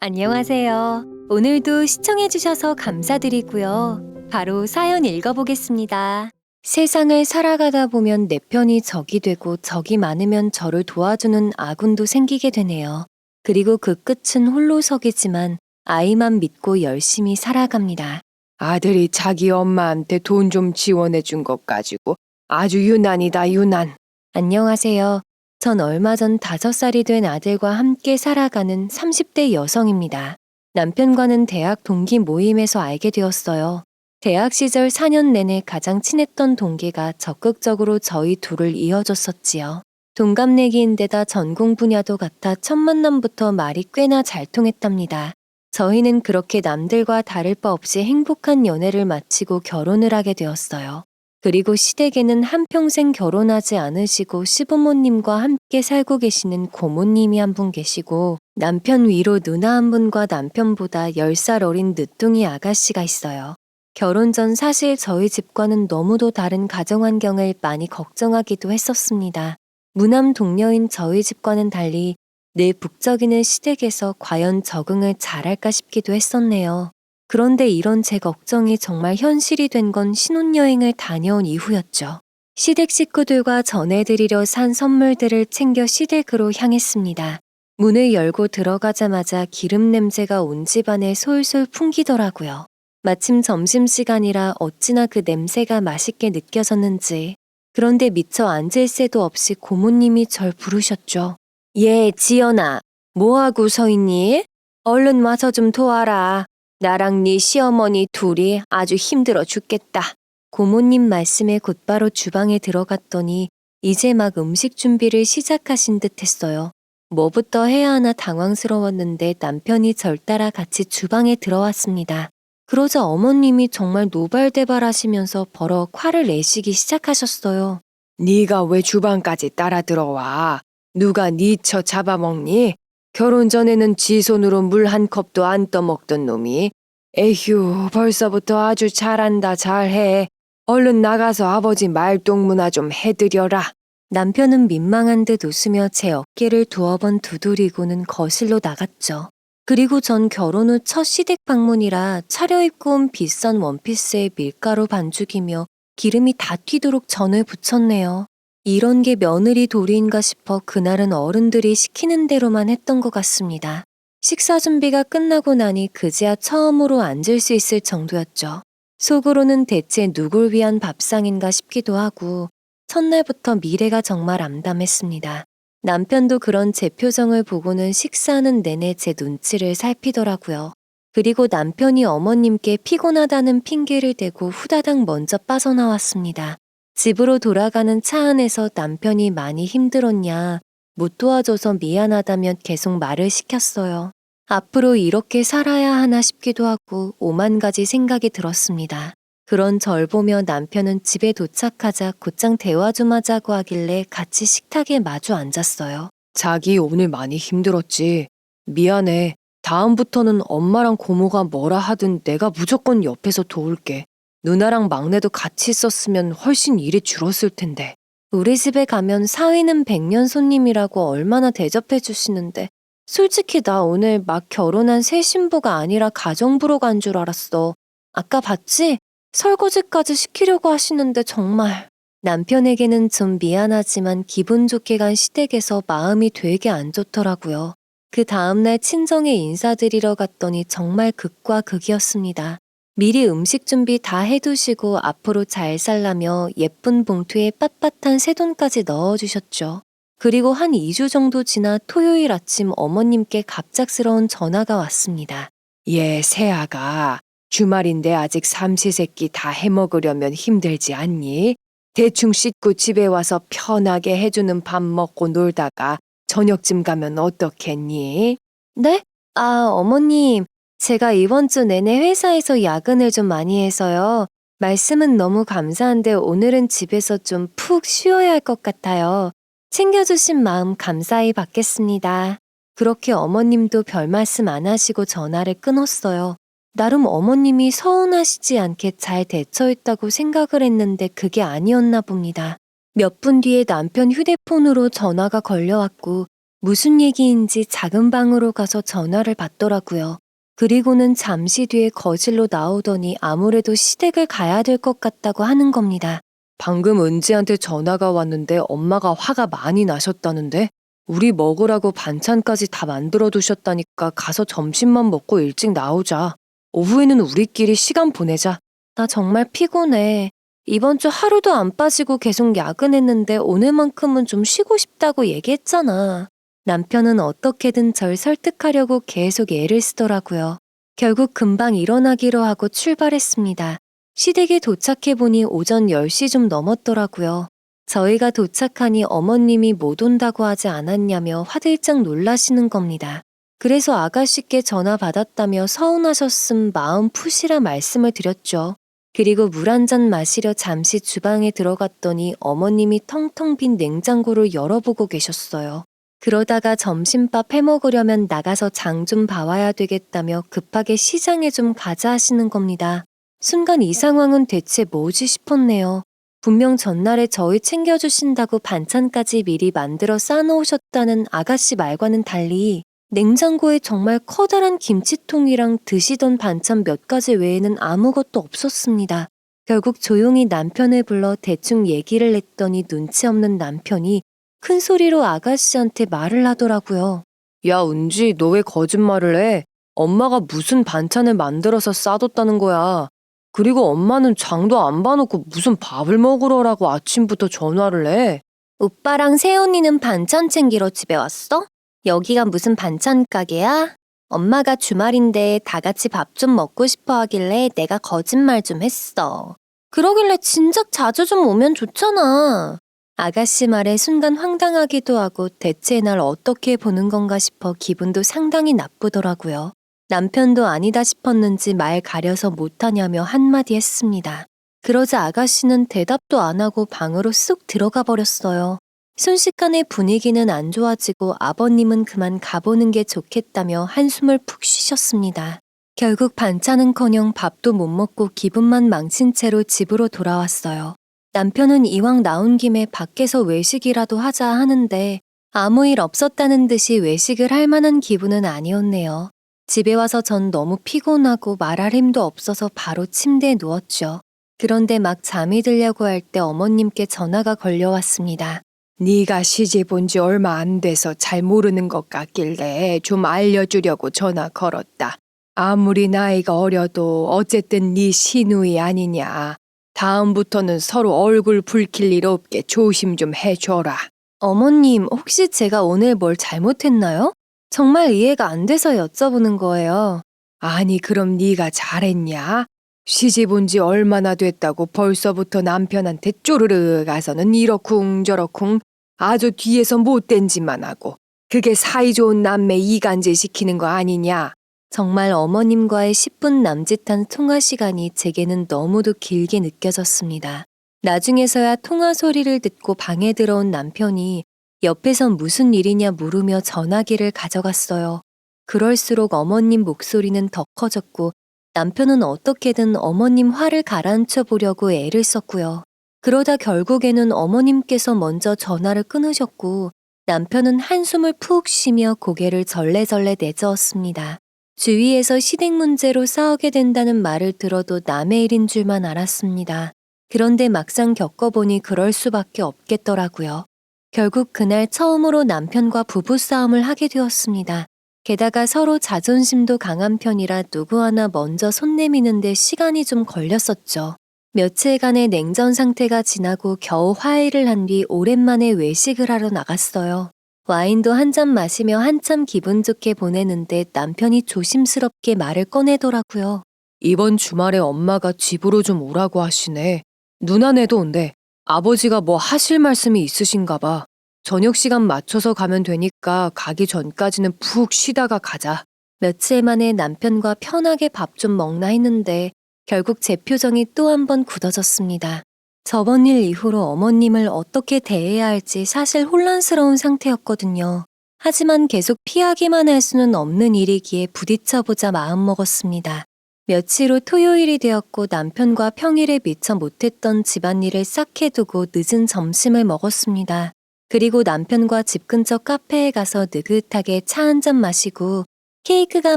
안녕하세요. 오늘도 시청해주셔서 감사드리고요. 바로 사연 읽어보겠습니다. 세상을 살아가다 보면 내 편이 적이 되고 적이 많으면 저를 도와주는 아군도 생기게 되네요. 그리고 그 끝은 홀로서기지만 아이만 믿고 열심히 살아갑니다. 아들이 자기 엄마한테 돈 좀 지원해 준 것 가지고 아주 유난이다, 유난. 안녕하세요. 전 얼마 전 5살이 된 아들과 함께 살아가는 30대 여성입니다. 남편과는 대학 동기 모임에서 알게 되었어요. 대학 시절 4년 내내 가장 친했던 동기가 적극적으로 저희 둘을 이어줬었지요. 동갑내기인데다 전공 분야도 같아 첫 만남부터 말이 꽤나 잘 통했답니다. 저희는 그렇게 남들과 다를 바 없이 행복한 연애를 마치고 결혼을 하게 되었어요. 그리고 시댁에는 한평생 결혼하지 않으시고 시부모님과 함께 살고 계시는 고모님이 한 분 계시고 남편 위로 누나 한 분과 남편보다 10살 어린 늦둥이 아가씨가 있어요. 결혼 전 사실 저희 집과는 너무도 다른 가정 환경을 많이 걱정하기도 했었습니다. 무남 동녀인 저희 집과는 달리 늘 북적이는 시댁에서 과연 적응을 잘할까 싶기도 했었네요. 그런데 이런 제 걱정이 정말 현실이 된 건 신혼여행을 다녀온 이후였죠. 시댁 식구들과 전해드리려 산 선물들을 챙겨 시댁으로 향했습니다. 문을 열고 들어가자마자 기름 냄새가 온 집안에 솔솔 풍기더라고요. 마침 점심시간이라 어찌나 그 냄새가 맛있게 느껴졌는지. 그런데 미처 앉을 새도 없이 고모님이 절 부르셨죠. 예, 지연아, 뭐하고 서 있니? 얼른 와서 좀 도와라. 나랑 네 시어머니 둘이 아주 힘들어 죽겠다. 고모님 말씀에 곧바로 주방에 들어갔더니 이제 막 음식 준비를 시작하신 듯 했어요. 뭐부터 해야 하나 당황스러웠는데 남편이 절 따라 같이 주방에 들어왔습니다. 그러자 어머님이 정말 노발대발하시면서 버럭 화를 내시기 시작하셨어요. 네가 왜 주방까지 따라 들어와? 누가 네 처 잡아먹니? 결혼 전에는 지 손으로 물 한 컵도 안 떠먹던 놈이. 에휴, 벌써부터 아주 잘한다, 잘해. 얼른 나가서 아버지 말동무나 좀 해드려라. 남편은 민망한 듯 웃으며 제 어깨를 두어 번 두드리고는 거실로 나갔죠. 그리고 전 결혼 후 첫 시댁 방문이라 차려입고 온 비싼 원피스에 밀가루 반죽이며 기름이 다 튀도록 전을 부쳤네요. 이런 게 며느리 도리인가 싶어 그날은 어른들이 시키는 대로만 했던 것 같습니다. 식사 준비가 끝나고 나니 그제야 처음으로 앉을 수 있을 정도였죠. 속으로는 대체 누굴 위한 밥상인가 싶기도 하고 첫날부터 미래가 정말 암담했습니다. 남편도 그런 제 표정을 보고는 식사하는 내내 제 눈치를 살피더라고요. 그리고 남편이 어머님께 피곤하다는 핑계를 대고 후다닥 먼저 빠져나왔습니다. 집으로 돌아가는 차 안에서 남편이 많이 힘들었냐, 못 도와줘서 미안하다며 계속 말을 시켰어요. 앞으로 이렇게 살아야 하나 싶기도 하고 오만 가지 생각이 들었습니다. 그런 절 보며 남편은 집에 도착하자 곧장 대화 좀 하자고 하길래 같이 식탁에 마주 앉았어요. 자기 오늘 많이 힘들었지. 미안해. 다음부터는 엄마랑 고모가 뭐라 하든 내가 무조건 옆에서 도울게. 누나랑 막내도 같이 있었으면 훨씬 일이 줄었을 텐데. 우리 집에 가면 사위는 백년 손님이라고 얼마나 대접해 주시는데 솔직히 나 오늘 막 결혼한 새 신부가 아니라 가정부로 간 줄 알았어. 아까 봤지? 설거지까지 시키려고 하시는데 정말. 남편에게는 좀 미안하지만 기분 좋게 간 시댁에서 마음이 되게 안 좋더라고요. 그 다음날 친정에 인사드리러 갔더니 정말 극과 극이었습니다. 미리 음식 준비 다 해두시고 앞으로 잘 살라며 예쁜 봉투에 빳빳한 새돈까지 넣어주셨죠. 그리고 한 2주 정도 지나 토요일 아침 어머님께 갑작스러운 전화가 왔습니다. 얘 새아가 주말인데 아직 삼시세끼 다 해먹으려면 힘들지 않니? 대충 씻고 집에 와서 편하게 해주는 밥 먹고 놀다가 저녁쯤 가면 어떻겠니? 네? 아, 어머님. 제가 이번 주 내내 회사에서 야근을 좀 많이 해서요. 말씀은 너무 감사한데 오늘은 집에서 좀 푹 쉬어야 할 것 같아요. 챙겨주신 마음 감사히 받겠습니다. 그렇게 어머님도 별 말씀 안 하시고 전화를 끊었어요. 나름 어머님이 서운하시지 않게 잘 대처했다고 생각을 했는데 그게 아니었나 봅니다. 몇 분 뒤에 남편 휴대폰으로 전화가 걸려왔고 무슨 얘기인지 작은 방으로 가서 전화를 받더라고요. 그리고는 잠시 뒤에 거실로 나오더니 아무래도 시댁을 가야 될 것 같다고 하는 겁니다. 방금 은지한테 전화가 왔는데 엄마가 화가 많이 나셨다는데? 우리 먹으라고 반찬까지 다 만들어 두셨다니까 가서 점심만 먹고 일찍 나오자. 오후에는 우리끼리 시간 보내자. 나 정말 피곤해. 이번 주 하루도 안 빠지고 계속 야근했는데 오늘만큼은 좀 쉬고 싶다고 얘기했잖아. 남편은 어떻게든 절 설득하려고 계속 애를 쓰더라고요. 결국 금방 일어나기로 하고 출발했습니다. 시댁에 도착해보니 오전 10시 좀 넘었더라고요. 저희가 도착하니 어머님이 못 온다고 하지 않았냐며 화들짝 놀라시는 겁니다. 그래서 아가씨께 전화 받았다며 서운하셨음 마음 푸시라 말씀을 드렸죠. 그리고 물 한 잔 마시려 잠시 주방에 들어갔더니 어머님이 텅텅 빈 냉장고를 열어보고 계셨어요. 그러다가 점심밥 해먹으려면 나가서 장 좀 봐와야 되겠다며 급하게 시장에 좀 가자 하시는 겁니다. 순간 이 상황은 대체 뭐지 싶었네요. 분명 전날에 저희 챙겨주신다고 반찬까지 미리 만들어 싸놓으셨다는 아가씨 말과는 달리 냉장고에 정말 커다란 김치통이랑 드시던 반찬 몇 가지 외에는 아무것도 없었습니다. 결국 조용히 남편을 불러 대충 얘기를 했더니 눈치 없는 남편이 큰 소리로 아가씨한테 말을 하더라고요. 야, 은지, 너 왜 거짓말을 해? 엄마가 무슨 반찬을 만들어서 싸뒀다는 거야. 그리고 엄마는 장도 안 봐놓고 무슨 밥을 먹으러라고 아침부터 전화를 해. 오빠랑 새언니는 반찬 챙기러 집에 왔어? 여기가 무슨 반찬 가게야? 엄마가 주말인데 다 같이 밥 좀 먹고 싶어 하길래 내가 거짓말 좀 했어. 그러길래 진작 자주 좀 오면 좋잖아. 아가씨 말에 순간 황당하기도 하고 대체 날 어떻게 보는 건가 싶어 기분도 상당히 나쁘더라고요. 남편도 아니다 싶었는지 말 가려서 못하냐며 한마디 했습니다. 그러자 아가씨는 대답도 안 하고 방으로 쑥 들어가 버렸어요. 순식간에 분위기는 안 좋아지고 아버님은 그만 가보는 게 좋겠다며 한숨을 푹 쉬셨습니다. 결국 반찬은커녕 밥도 못 먹고 기분만 망친 채로 집으로 돌아왔어요. 남편은 이왕 나온 김에 밖에서 외식이라도 하자 하는데 아무 일 없었다는 듯이 외식을 할 만한 기분은 아니었네요. 집에 와서 전 너무 피곤하고 말할 힘도 없어서 바로 침대에 누웠죠. 그런데 막 잠이 들려고 할 때 어머님께 전화가 걸려왔습니다. 네가 시집 온 지 얼마 안 돼서 잘 모르는 것 같길래 좀 알려주려고 전화 걸었다. 아무리 나이가 어려도 어쨌든 네 시누이 아니냐. 다음부터는 서로 얼굴 붉힐 일 없게 조심 좀 해줘라. 어머님, 혹시 제가 오늘 뭘 잘못했나요? 정말 이해가 안 돼서 여쭤보는 거예요. 아니 그럼 네가 잘했냐? 시집 온 지 얼마나 됐다고 벌써부터 남편한테 쪼르르 가서는 이러쿵 저러쿵 아주 뒤에서 못된 짓만 하고 그게 사이좋은 남매 이간질 시키는 거 아니냐? 정말 어머님과의 10분 남짓한 통화 시간이 제게는 너무도 길게 느껴졌습니다. 나중에서야 통화 소리를 듣고 방에 들어온 남편이 옆에선 무슨 일이냐 물으며 전화기를 가져갔어요. 그럴수록 어머님 목소리는 더 커졌고 남편은 어떻게든 어머님 화를 가라앉혀 보려고 애를 썼고요. 그러다 결국에는 어머님께서 먼저 전화를 끊으셨고 남편은 한숨을 푹 쉬며 고개를 절레절레 내저었습니다. 주위에서 시댁 문제로 싸우게 된다는 말을 들어도 남의 일인 줄만 알았습니다. 그런데 막상 겪어보니 그럴 수밖에 없겠더라고요. 결국 그날 처음으로 남편과 부부싸움을 하게 되었습니다. 게다가 서로 자존심도 강한 편이라 누구 하나 먼저 손 내미는데 시간이 좀 걸렸었죠. 며칠간의 냉전 상태가 지나고 겨우 화해를 한 뒤 오랜만에 외식을 하러 나갔어요. 와인도 한 잔 마시며 한참 기분 좋게 보내는데 남편이 조심스럽게 말을 꺼내더라고요. 이번 주말에 엄마가 집으로 좀 오라고 하시네. 누나네도 온대. 아버지가 뭐 하실 말씀이 있으신가 봐. 저녁 시간 맞춰서 가면 되니까 가기 전까지는 푹 쉬다가 가자. 며칠 만에 남편과 편하게 밥 좀 먹나 했는데 결국 제 표정이 또 한 번 굳어졌습니다. 저번 일 이후로 어머님을 어떻게 대해야 할지 사실 혼란스러운 상태였거든요. 하지만 계속 피하기만 할 수는 없는 일이기에 부딪혀보자 마음먹었습니다. 며칠 후 토요일이 되었고 남편과 평일에 미처 못했던 집안일을 싹 해두고 늦은 점심을 먹었습니다. 그리고 남편과 집 근처 카페에 가서 느긋하게 차 한 잔 마시고 케이크가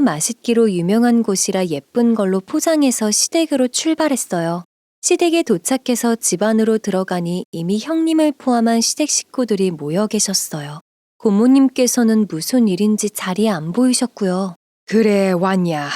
맛있기로 유명한 곳이라 예쁜 걸로 포장해서 시댁으로 출발했어요. 시댁에 도착해서 집 안으로 들어가니 이미 형님을 포함한 시댁 식구들이 모여 계셨어요. 고모님께서는 무슨 일인지 자리에 안 보이셨고요. 그래, 왔냐.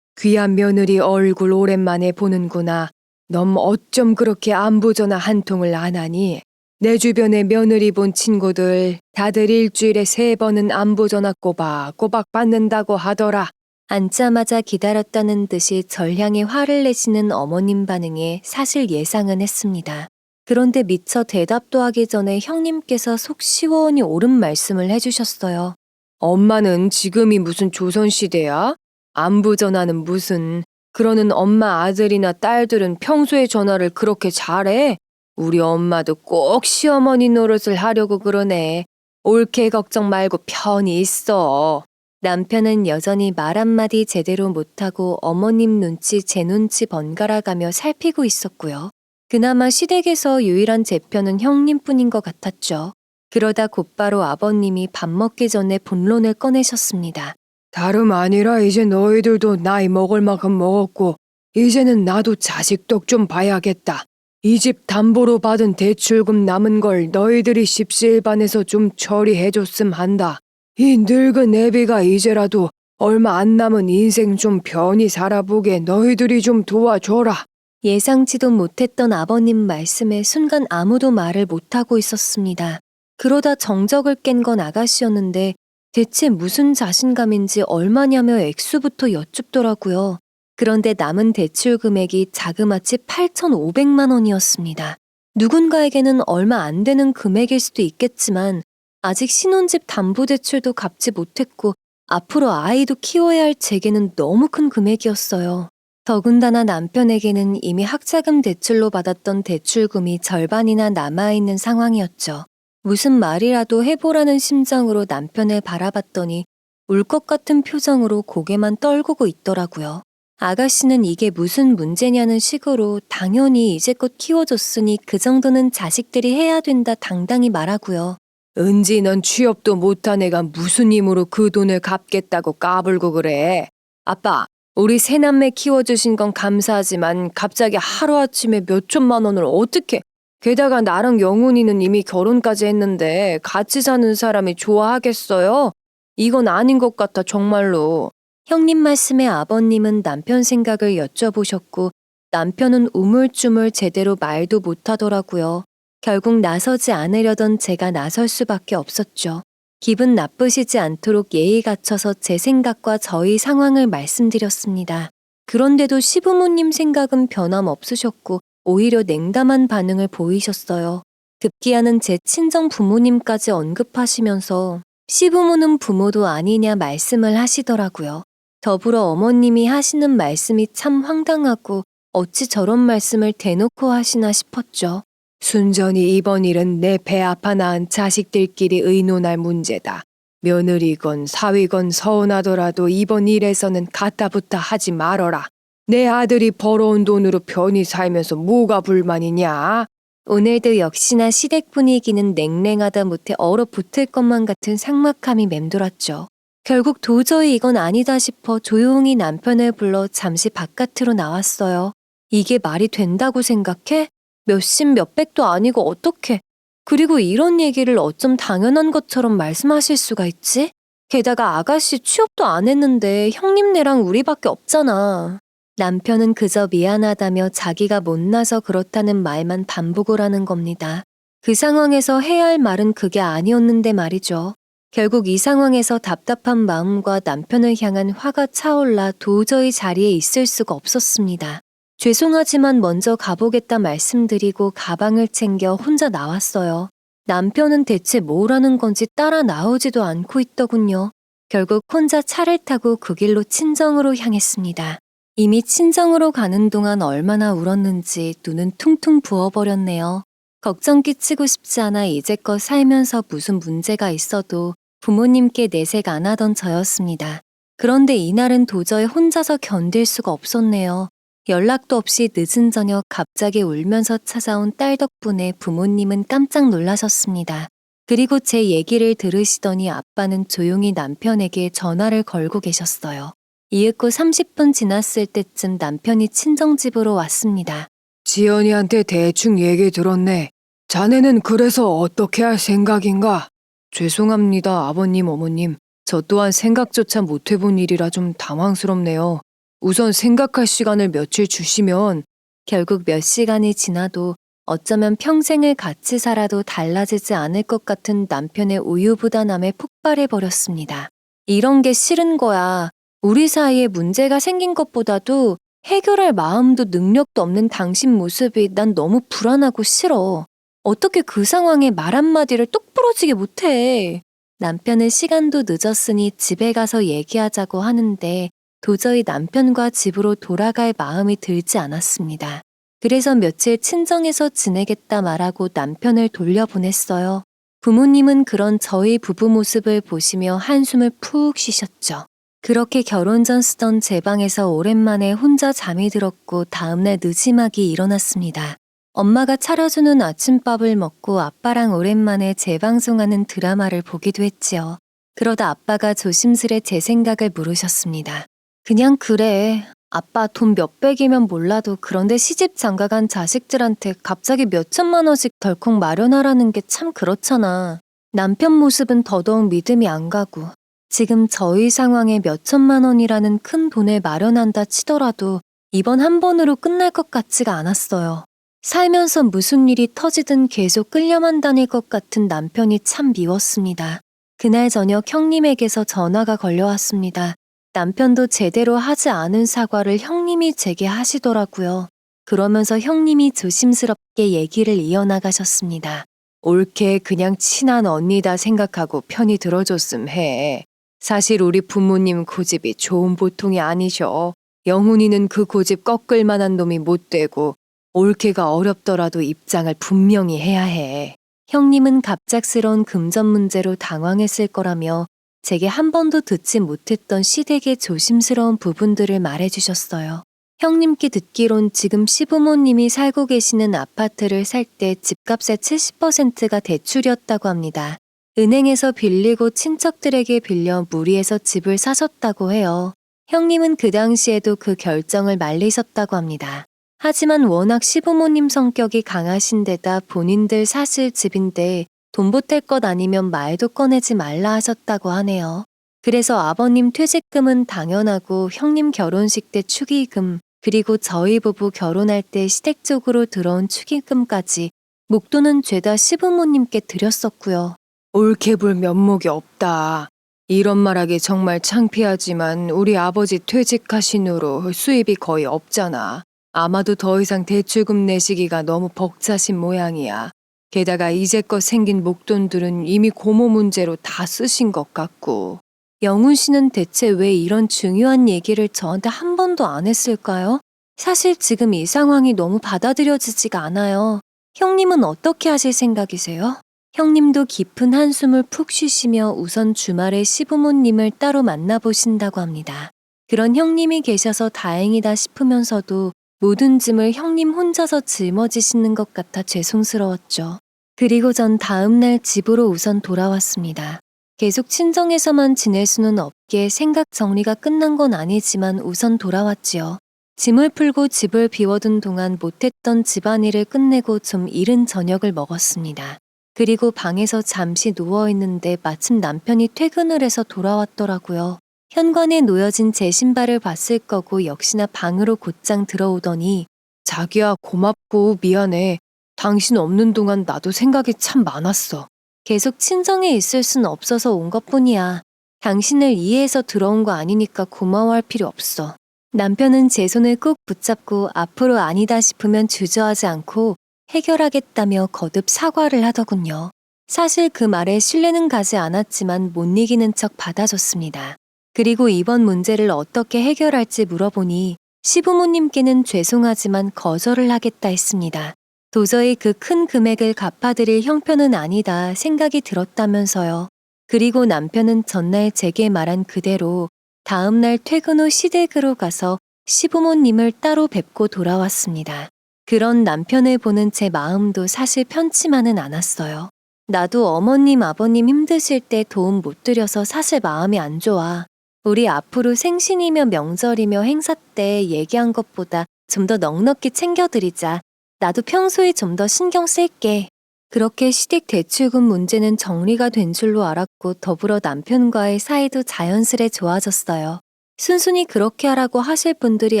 귀한 며느리 얼굴 오랜만에 보는구나. 넌 어쩜 그렇게 안부 전화 한 통을 안 하니? 내 주변에 며느리 본 친구들 다들 일주일에 3번은 안부 전화 꼬박꼬박 받는다고 하더라. 앉자마자 기다렸다는 듯이 절 향해 화를 내시는 어머님 반응에 사실 예상은 했습니다. 그런데 미처 대답도 하기 전에 형님께서 속 시원히 옳은 말씀을 해주셨어요. 엄마는 지금이 무슨 조선시대야? 안부 전화는 무슨. 그러는 엄마 아들이나 딸들은 평소에 전화를 그렇게 잘해? 우리 엄마도 꼭 시어머니 노릇을 하려고 그러네. 옳게 걱정 말고 편히 있어. 남편은 여전히 말 한마디 제대로 못하고 어머님 눈치 제 눈치 번갈아가며 살피고 있었고요. 그나마 시댁에서 유일한 제 편은 형님뿐인 것 같았죠. 그러다 곧바로 아버님이 밥 먹기 전에 본론을 꺼내셨습니다. 다름 아니라 이제 너희들도 나이 먹을 만큼 먹었고 이제는 나도 자식 덕 좀 봐야겠다. 이 집 담보로 받은 대출금 남은 걸 너희들이 십시일반에서 좀 처리해줬음 한다. 이 늙은 애비가 이제라도 얼마 안 남은 인생 좀 편히 살아보게 너희들이 좀 도와줘라. 예상치도 못했던 아버님 말씀에 순간 아무도 말을 못하고 있었습니다. 그러다 정적을 깬 건 아가씨였는데 대체 무슨 자신감인지 얼마냐며 액수부터 여쭙더라고요. 그런데 남은 대출 금액이 자그마치 8,500만 원이었습니다. 누군가에게는 얼마 안 되는 금액일 수도 있겠지만 아직 신혼집 담보대출도 갚지 못했고 앞으로 아이도 키워야 할 제게는 너무 큰 금액이었어요. 더군다나 남편에게는 이미 학자금 대출로 받았던 대출금이 절반이나 남아있는 상황이었죠. 무슨 말이라도 해보라는 심정으로 남편을 바라봤더니 울 것 같은 표정으로 고개만 떨구고 있더라고요. 아가씨는 이게 무슨 문제냐는 식으로 당연히 이제껏 키워줬으니 그 정도는 자식들이 해야 된다 당당히 말하고요. 은지 넌 취업도 못한 애가 무슨 힘으로 그 돈을 갚겠다고 까불고 그래. 아빠, 우리 새남매 키워주신 건 감사하지만 갑자기 하루아침에 몇 천만 원을 어떻게. 게다가 나랑 영훈이는 이미 결혼까지 했는데 같이 사는 사람이 좋아하겠어요? 이건 아닌 것 같아 정말로. 형님 말씀에 아버님은 남편 생각을 여쭤보셨고 남편은 우물쭈물 제대로 말도 못하더라고요. 결국 나서지 않으려던 제가 나설 수밖에 없었죠. 기분 나쁘시지 않도록 예의 갖춰서 제 생각과 저희 상황을 말씀드렸습니다. 그런데도 시부모님 생각은 변함없으셨고 오히려 냉담한 반응을 보이셨어요. 급기야는 제 친정 부모님까지 언급하시면서 시부모는 부모도 아니냐 말씀을 하시더라고요. 더불어 어머님이 하시는 말씀이 참 황당하고 어찌 저런 말씀을 대놓고 하시나 싶었죠. 순전히 이번 일은 내 배 아파 낳은 자식들끼리 의논할 문제다. 며느리건 사위건 서운하더라도 이번 일에서는 가타부타 하지 말어라. 내 아들이 벌어온 돈으로 편히 살면서 뭐가 불만이냐? 오늘도 역시나 시댁 분위기는 냉랭하다 못해 얼어붙을 것만 같은 삭막함이 맴돌았죠. 결국 도저히 이건 아니다 싶어 조용히 남편을 불러 잠시 바깥으로 나왔어요. 이게 말이 된다고 생각해? 몇십 몇백도 아니고 어떡해. 그리고 이런 얘기를 어쩜 당연한 것처럼 말씀하실 수가 있지? 게다가 아가씨 취업도 안 했는데 형님네랑 우리밖에 없잖아. 남편은 그저 미안하다며 자기가 못나서 그렇다는 말만 반복을 하는 겁니다. 그 상황에서 해야 할 말은 그게 아니었는데 말이죠. 결국 이 상황에서 답답한 마음과 남편을 향한 화가 차올라 도저히 자리에 있을 수가 없었습니다. 죄송하지만 먼저 가보겠다 말씀드리고 가방을 챙겨 혼자 나왔어요. 남편은 대체 뭘 하는 건지 따라 나오지도 않고 있더군요. 결국 혼자 차를 타고 그 길로 친정으로 향했습니다. 이미 친정으로 가는 동안 얼마나 울었는지 눈은 퉁퉁 부어버렸네요. 걱정 끼치고 싶지 않아 이제껏 살면서 무슨 문제가 있어도 부모님께 내색 안 하던 저였습니다. 그런데 이날은 도저히 혼자서 견딜 수가 없었네요. 연락도 없이 늦은 저녁 갑자기 울면서 찾아온 딸 덕분에 부모님은 깜짝 놀라셨습니다. 그리고 제 얘기를 들으시더니 아빠는 조용히 남편에게 전화를 걸고 계셨어요. 이윽고 30분 지났을 때쯤 남편이 친정집으로 왔습니다. 지연이한테 대충 얘기 들었네. 자네는 그래서 어떻게 할 생각인가? 죄송합니다, 아버님, 어머님. 저 또한 생각조차 못 해본 일이라 좀 당황스럽네요. 우선 생각할 시간을 며칠 주시면. 결국 몇 시간이 지나도 어쩌면 평생을 같이 살아도 달라지지 않을 것 같은 남편의 우유부단함에 폭발해 버렸습니다. 이런 게 싫은 거야. 우리 사이에 문제가 생긴 것보다도 해결할 마음도 능력도 없는 당신 모습이 난 너무 불안하고 싫어. 어떻게 그 상황에 말 한마디를 똑부러지게 못해. 남편은 시간도 늦었으니 집에 가서 얘기하자고 하는데 도저히 남편과 집으로 돌아갈 마음이 들지 않았습니다. 그래서 며칠 친정에서 지내겠다 말하고 남편을 돌려보냈어요. 부모님은 그런 저희 부부 모습을 보시며 한숨을 푹 쉬셨죠. 그렇게 결혼 전 쓰던 제 방에서 오랜만에 혼자 잠이 들었고 다음날 늦지막이 일어났습니다. 엄마가 차려주는 아침밥을 먹고 아빠랑 오랜만에 재방송하는 드라마를 보기도 했지요. 그러다 아빠가 조심스레 제 생각을 물으셨습니다. 그냥 그래. 아빠 돈 몇백이면 몰라도 그런데 시집 장가간 자식들한테 갑자기 몇천만 원씩 덜컥 마련하라는 게 참 그렇잖아. 남편 모습은 더더욱 믿음이 안 가고 지금 저희 상황에 몇천만 원이라는 큰 돈을 마련한다 치더라도 이번 한 번으로 끝날 것 같지가 않았어요. 살면서 무슨 일이 터지든 계속 끌려만 다닐 것 같은 남편이 참 미웠습니다. 그날 저녁 형님에게서 전화가 걸려왔습니다. 남편도 제대로 하지 않은 사과를 형님이 제게 하시더라고요. 그러면서 형님이 조심스럽게 얘기를 이어나가셨습니다. 옳게 그냥 친한 언니다 생각하고 편히 들어줬음 해. 사실 우리 부모님 고집이 좋은 보통이 아니셔. 영훈이는 그 고집 꺾을 만한 놈이 못 되고 옳게가 어렵더라도 입장을 분명히 해야 해. 형님은 갑작스러운 금전 문제로 당황했을 거라며 제게 한 번도 듣지 못했던 시댁의 조심스러운 부분들을 말해주셨어요. 형님께 듣기론 지금 시부모님이 살고 계시는 아파트를 살 때 집값의 70%가 대출이었다고 합니다. 은행에서 빌리고 친척들에게 빌려 무리해서 집을 사셨다고 해요. 형님은 그 당시에도 그 결정을 말리셨다고 합니다. 하지만 워낙 시부모님 성격이 강하신 데다 본인들 사실 집인데 돈 보탤 것 아니면 말도 꺼내지 말라 하셨다고 하네요. 그래서 아버님 퇴직금은 당연하고 형님 결혼식 때 축의금, 그리고 저희 부부 결혼할 때 시댁 쪽으로 들어온 축의금까지 목돈은 죄다 시부모님께 드렸었고요. 옳게 볼 면목이 없다. 이런 말하기 정말 창피하지만 우리 아버지 퇴직하신 후로 수입이 거의 없잖아. 아마도 더 이상 대출금 내시기가 너무 벅차신 모양이야. 게다가 이제껏 생긴 목돈들은 이미 고모 문제로 다 쓰신 것 같고. 영훈 씨는 대체 왜 이런 중요한 얘기를 저한테 한 번도 안 했을까요? 사실 지금 이 상황이 너무 받아들여지지가 않아요. 형님은 어떻게 하실 생각이세요? 형님도 깊은 한숨을 푹 쉬시며 우선 주말에 시부모님을 따로 만나보신다고 합니다. 그런 형님이 계셔서 다행이다 싶으면서도 모든 짐을 형님 혼자서 짊어지시는 것 같아 죄송스러웠죠. 그리고 전 다음날 집으로 우선 돌아왔습니다. 계속 친정에서만 지낼 수는 없기에 생각 정리가 끝난 건 아니지만 우선 돌아왔지요. 짐을 풀고 집을 비워둔 동안 못했던 집안일을 끝내고 좀 이른 저녁을 먹었습니다. 그리고 방에서 잠시 누워있는데 마침 남편이 퇴근을 해서 돌아왔더라고요. 현관에 놓여진 제 신발을 봤을 거고 역시나 방으로 곧장 들어오더니 자기야, 고맙고 미안해. 당신 없는 동안 나도 생각이 참 많았어. 계속 친정에 있을 순 없어서 온 것뿐이야. 당신을 이해해서 들어온 거 아니니까 고마워할 필요 없어. 남편은 제 손을 꼭 붙잡고 앞으로 아니다 싶으면 주저하지 않고 해결하겠다며 거듭 사과를 하더군요. 사실 그 말에 신뢰는 가지 않았지만 못 이기는 척 받아줬습니다. 그리고 이번 문제를 어떻게 해결할지 물어보니 시부모님께는 죄송하지만 거절을 하겠다 했습니다. 도저히 그 큰 금액을 갚아드릴 형편은 아니다 생각이 들었다면서요. 그리고 남편은 전날 제게 말한 그대로 다음날 퇴근 후 시댁으로 가서 시부모님을 따로 뵙고 돌아왔습니다. 그런 남편을 보는 제 마음도 사실 편치만은 않았어요. 나도 어머님, 아버님 힘드실 때 도움 못 드려서 사실 마음이 안 좋아. 우리 앞으로 생신이며 명절이며 행사 때 얘기한 것보다 좀 더 넉넉히 챙겨드리자. 나도 평소에 좀 더 신경 쓸게. 그렇게 시댁 대출금 문제는 정리가 된 줄로 알았고 더불어 남편과의 사이도 자연스레 좋아졌어요. 순순히 그렇게 하라고 하실 분들이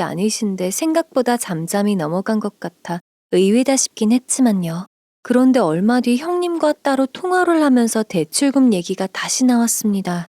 아니신데 생각보다 잠잠히 넘어간 것 같아 의외다 싶긴 했지만요. 그런데 얼마 뒤 형님과 따로 통화를 하면서 대출금 얘기가 다시 나왔습니다.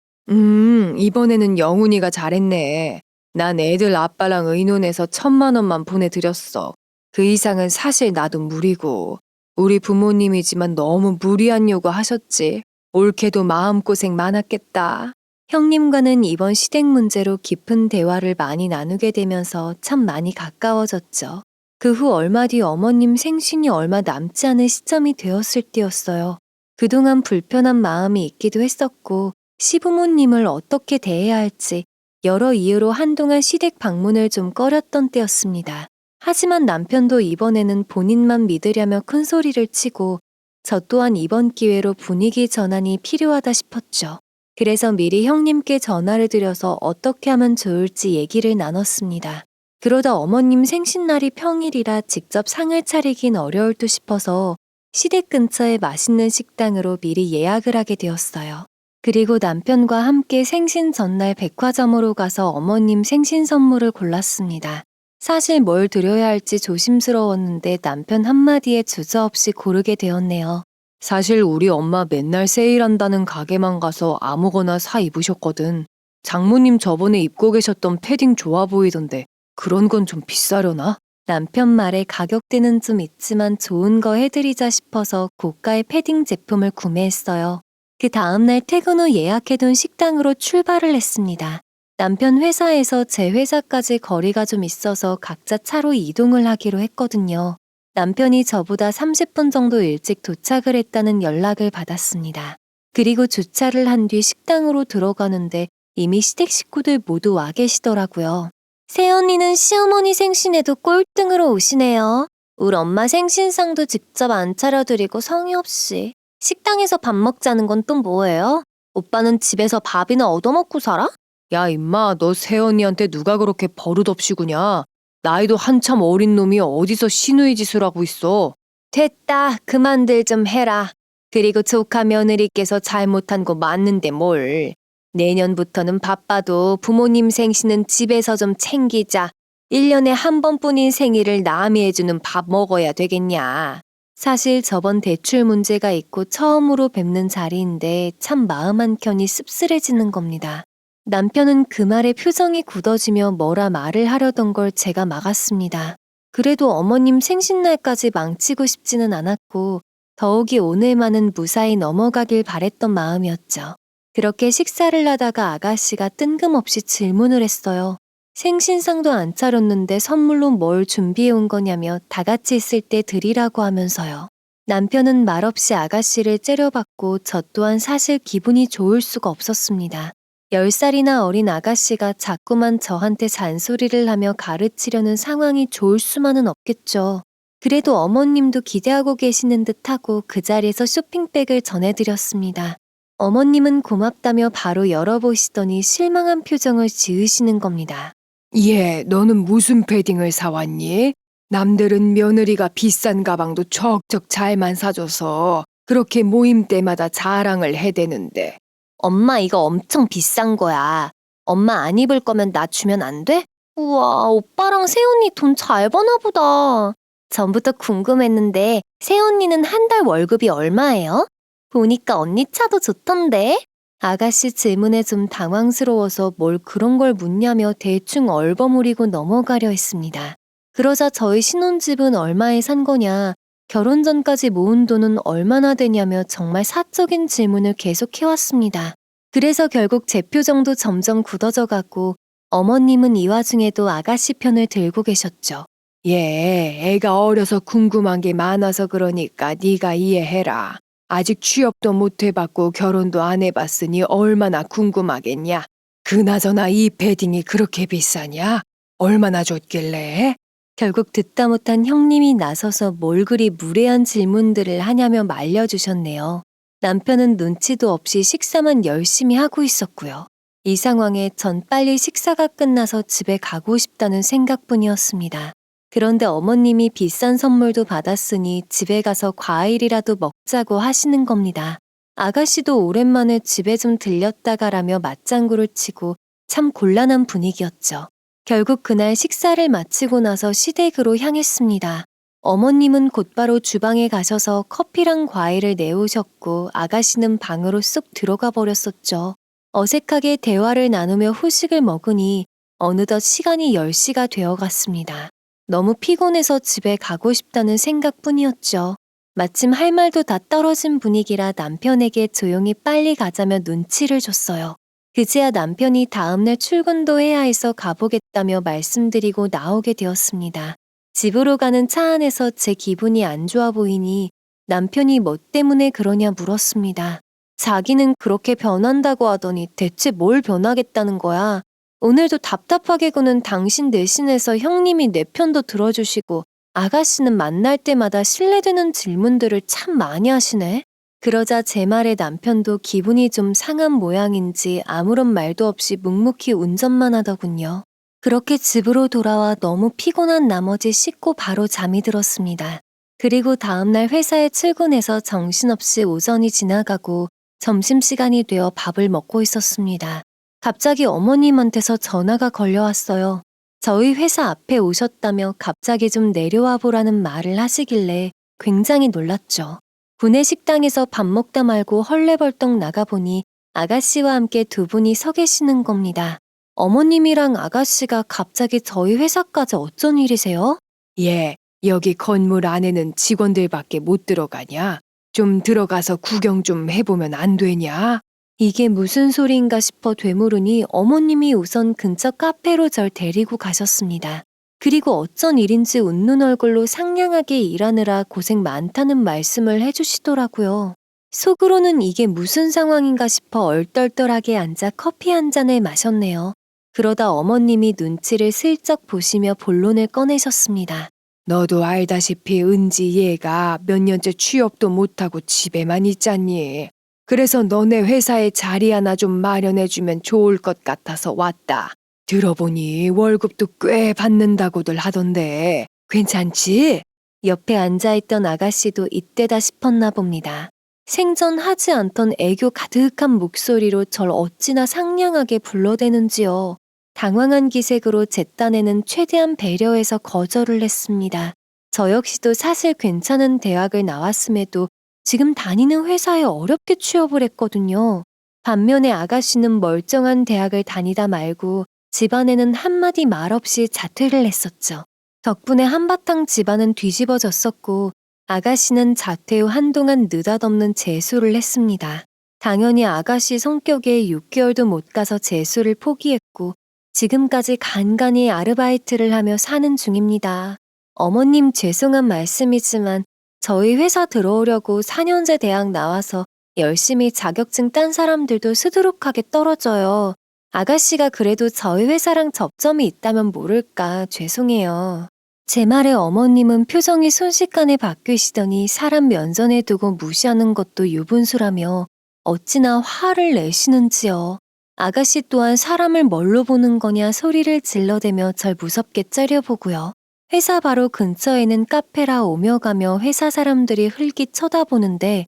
이번에는 영훈이가 잘했네. 난 애들 아빠랑 의논해서 1,000만 원만 보내드렸어. 그 이상은 사실 나도 무리고. 우리 부모님이지만 너무 무리한 요구 하셨지. 올케도 마음고생 많았겠다. 형님과는 이번 시댁 문제로 깊은 대화를 많이 나누게 되면서 참 많이 가까워졌죠. 그 후 얼마 뒤 어머님 생신이 얼마 남지 않은 시점이 되었을 때였어요. 그동안 불편한 마음이 있기도 했었고 시부모님을 어떻게 대해야 할지 여러 이유로 한동안 시댁 방문을 좀 꺼렸던 때였습니다. 하지만 남편도 이번에는 본인만 믿으려며 큰 소리를 치고 저 또한 이번 기회로 분위기 전환이 필요하다 싶었죠. 그래서 미리 형님께 전화를 드려서 어떻게 하면 좋을지 얘기를 나눴습니다. 그러다 어머님 생신날이 평일이라 직접 상을 차리긴 어려울 듯 싶어서 시댁 근처의 맛있는 식당으로 미리 예약을 하게 되었어요. 그리고 남편과 함께 생신 전날 백화점으로 가서 어머님 생신 선물을 골랐습니다. 사실 뭘 드려야 할지 조심스러웠는데 남편 한마디에 주저없이 고르게 되었네요. 사실 우리 엄마 맨날 세일한다는 가게만 가서 아무거나 사 입으셨거든. 장모님 저번에 입고 계셨던 패딩 좋아 보이던데 그런 건 좀 비싸려나? 남편 말에 가격대는 좀 있지만 좋은 거 해드리자 싶어서 고가의 패딩 제품을 구매했어요. 그 다음날 퇴근 후 예약해둔 식당으로 출발을 했습니다. 남편 회사에서 제 회사까지 거리가 좀 있어서 각자 차로 이동을 하기로 했거든요. 남편이 저보다 30분 정도 일찍 도착을 했다는 연락을 받았습니다. 그리고 주차를 한 뒤 식당으로 들어가는데 이미 시댁 식구들 모두 와 계시더라고요. 새언니는 시어머니 생신에도 꼴등으로 오시네요. 우리 엄마 생신상도 직접 안 차려드리고 성의 없이. 식당에서 밥 먹자는 건 또 뭐예요? 오빠는 집에서 밥이나 얻어먹고 살아? 야 임마 너 새언니한테 누가 그렇게 버릇없이 구냐? 나이도 한참 어린 놈이 어디서 시누이 짓을 하고 있어. 됐다. 그만들 좀 해라. 그리고 조카 며느리께서 잘못한 거 맞는데 뭘. 내년부터는 바빠도 부모님 생신은 집에서 좀 챙기자. 1년에 한 번뿐인 생일을 남이 해주는 밥 먹어야 되겠냐. 사실 저번 대출 문제가 있고 처음으로 뵙는 자리인데 참 마음 한켠이 씁쓸해지는 겁니다. 남편은 그 말에 표정이 굳어지며 뭐라 말을 하려던 걸 제가 막았습니다. 그래도 어머님 생신날까지 망치고 싶지는 않았고 더욱이 오늘만은 무사히 넘어가길 바랬던 마음이었죠. 그렇게 식사를 하다가 아가씨가 뜬금없이 질문을 했어요. 생신상도 안 차렸는데 선물로 뭘 준비해 온 거냐며 다 같이 있을 때 드리라고 하면서요. 남편은 말없이 아가씨를 째려봤고 저 또한 사실 기분이 좋을 수가 없었습니다. 10살이나 어린 아가씨가 자꾸만 저한테 잔소리를 하며 가르치려는 상황이 좋을 수만은 없겠죠. 그래도 어머님도 기대하고 계시는 듯하고 그 자리에서 쇼핑백을 전해드렸습니다. 어머님은 고맙다며 바로 열어보시더니 실망한 표정을 지으시는 겁니다. 예, 너는 무슨 패딩을 사왔니? 남들은 며느리가 비싼 가방도 척척 잘만 사줘서 그렇게 모임 때마다 자랑을 해대는데. 엄마 이거 엄청 비싼 거야. 엄마 안 입을 거면 나 주면 안 돼? 우와, 오빠랑 새언니 돈 잘 버나 보다. 전부터 궁금했는데 새언니는 한 달 월급이 얼마예요? 보니까 언니 차도 좋던데? 아가씨 질문에 좀 당황스러워서 뭘 그런 걸 묻냐며 대충 얼버무리고 넘어가려 했습니다. 그러자 저희 신혼집은 얼마에 산 거냐, 결혼 전까지 모은 돈은 얼마나 되냐며 정말 사적인 질문을 계속 해왔습니다. 그래서 결국 제 표정도 점점 굳어져 가고 어머님은 이 와중에도 아가씨 편을 들고 계셨죠. 예, 애가 어려서 궁금한 게 많아서 그러니까 네가 이해해라. 아직 취업도 못 해봤고 결혼도 안 해봤으니 얼마나 궁금하겠냐. 그나저나 이 패딩이 그렇게 비싸냐? 얼마나 줬길래? 결국 듣다 못한 형님이 나서서 뭘 그리 무례한 질문들을 하냐며 말려주셨네요. 남편은 눈치도 없이 식사만 열심히 하고 있었고요. 이 상황에 전 빨리 식사가 끝나서 집에 가고 싶다는 생각뿐이었습니다. 그런데 어머님이 비싼 선물도 받았으니 집에 가서 과일이라도 먹자고 하시는 겁니다. 아가씨도 오랜만에 집에 좀 들렸다가라며 맞장구를 치고 참 곤란한 분위기였죠. 결국 그날 식사를 마치고 나서 시댁으로 향했습니다. 어머님은 곧바로 주방에 가셔서 커피랑 과일을 내오셨고 아가씨는 방으로 쑥 들어가 버렸었죠. 어색하게 대화를 나누며 후식을 먹으니 어느덧 시간이 10시가 되어 갔습니다. 너무 피곤해서 집에 가고 싶다는 생각뿐이었죠. 마침 할 말도 다 떨어진 분위기라 남편에게 조용히 빨리 가자며 눈치를 줬어요. 그제야 남편이 다음날 출근도 해야 해서 가보겠다며 말씀드리고 나오게 되었습니다. 집으로 가는 차 안에서 제 기분이 안 좋아 보이니 남편이 뭐 때문에 그러냐 물었습니다. 자기는 그렇게 변한다고 하더니 대체 뭘 변하겠다는 거야? 오늘도 답답하게 구는 당신 대신해서 형님이 내 편도 들어주시고 아가씨는 만날 때마다 실례되는 질문들을 참 많이 하시네. 그러자 제 말에 남편도 기분이 좀 상한 모양인지 아무런 말도 없이 묵묵히 운전만 하더군요. 그렇게 집으로 돌아와 너무 피곤한 나머지 씻고 바로 잠이 들었습니다. 그리고 다음날 회사에 출근해서 정신없이 오전이 지나가고 점심시간이 되어 밥을 먹고 있었습니다. 갑자기 어머님한테서 전화가 걸려왔어요. 저희 회사 앞에 오셨다며 갑자기 좀 내려와 보라는 말을 하시길래 굉장히 놀랐죠. 구내 식당에서 밥 먹다 말고 헐레벌떡 나가보니 아가씨와 함께 두 분이 서 계시는 겁니다. 어머님이랑 아가씨가 갑자기 저희 회사까지 어쩐 일이세요? 예, 여기 건물 안에는 직원들밖에 못 들어가냐? 좀 들어가서 구경 좀 해보면 안 되냐? 이게 무슨 소리인가 싶어 되물으니 어머님이 우선 근처 카페로 절 데리고 가셨습니다. 그리고 어쩐 일인지 웃는 얼굴로 상냥하게 일하느라 고생 많다는 말씀을 해주시더라고요. 속으로는 이게 무슨 상황인가 싶어 얼떨떨하게 앉아 커피 한 잔을 마셨네요. 그러다 어머님이 눈치를 슬쩍 보시며 본론을 꺼내셨습니다. 너도 알다시피 은지 얘가 몇 년째 취업도 못하고 집에만 있잖니. 그래서 너네 회사에 자리 하나 좀 마련해주면 좋을 것 같아서 왔다. 들어보니 월급도 꽤 받는다고들 하던데 괜찮지? 옆에 앉아있던 아가씨도 이때다 싶었나 봅니다. 생전 하지 않던 애교 가득한 목소리로 절 어찌나 상냥하게 불러대는지요. 당황한 기색으로 제 딴에는 최대한 배려해서 거절을 했습니다. 저 역시도 사실 괜찮은 대학을 나왔음에도 지금 다니는 회사에 어렵게 취업을 했거든요. 반면에 아가씨는 멀쩡한 대학을 다니다 말고 집안에는 한마디 말 없이 자퇴를 했었죠. 덕분에 한바탕 집안은 뒤집어졌었고 아가씨는 자퇴 후 한동안 느닷없는 재수를 했습니다. 당연히 아가씨 성격에 6개월도 못 가서 재수를 포기했고 지금까지 간간히 아르바이트를 하며 사는 중입니다. 어머님 죄송한 말씀이지만 저희 회사 들어오려고 4년제 대학 나와서 열심히 자격증 딴 사람들도 수두룩하게 떨어져요. 아가씨가 그래도 저희 회사랑 접점이 있다면 모를까 죄송해요. 제 말에 어머님은 표정이 순식간에 바뀌시더니 사람 면전에 두고 무시하는 것도 유분수라며 어찌나 화를 내시는지요. 아가씨 또한 사람을 뭘로 보는 거냐 소리를 질러대며 절 무섭게 째려보고요. 회사 바로 근처에는 카페라 오며 가며 회사 사람들이 흘깃 쳐다보는데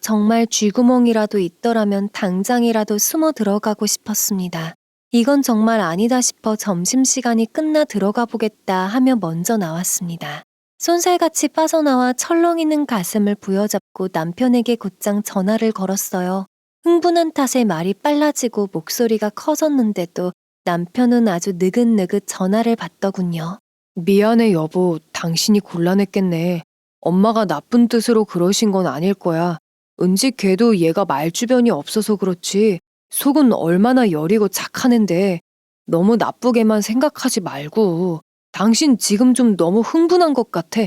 정말 쥐구멍이라도 있더라면 당장이라도 숨어 들어가고 싶었습니다. 이건 정말 아니다 싶어 점심시간이 끝나 들어가 보겠다 하며 먼저 나왔습니다. 쏜살같이 빠져나와 철렁이는 가슴을 부여잡고 남편에게 곧장 전화를 걸었어요. 흥분한 탓에 말이 빨라지고 목소리가 커졌는데도 남편은 아주 느긋느긋 전화를 받더군요. 미안해 여보, 당신이 곤란했겠네. 엄마가 나쁜 뜻으로 그러신 건 아닐 거야. 은지 걔도 얘가 말주변이 없어서 그렇지. 속은 얼마나 여리고 착한 앤데 너무 나쁘게만 생각하지 말고. 당신 지금 좀 너무 흥분한 것 같아.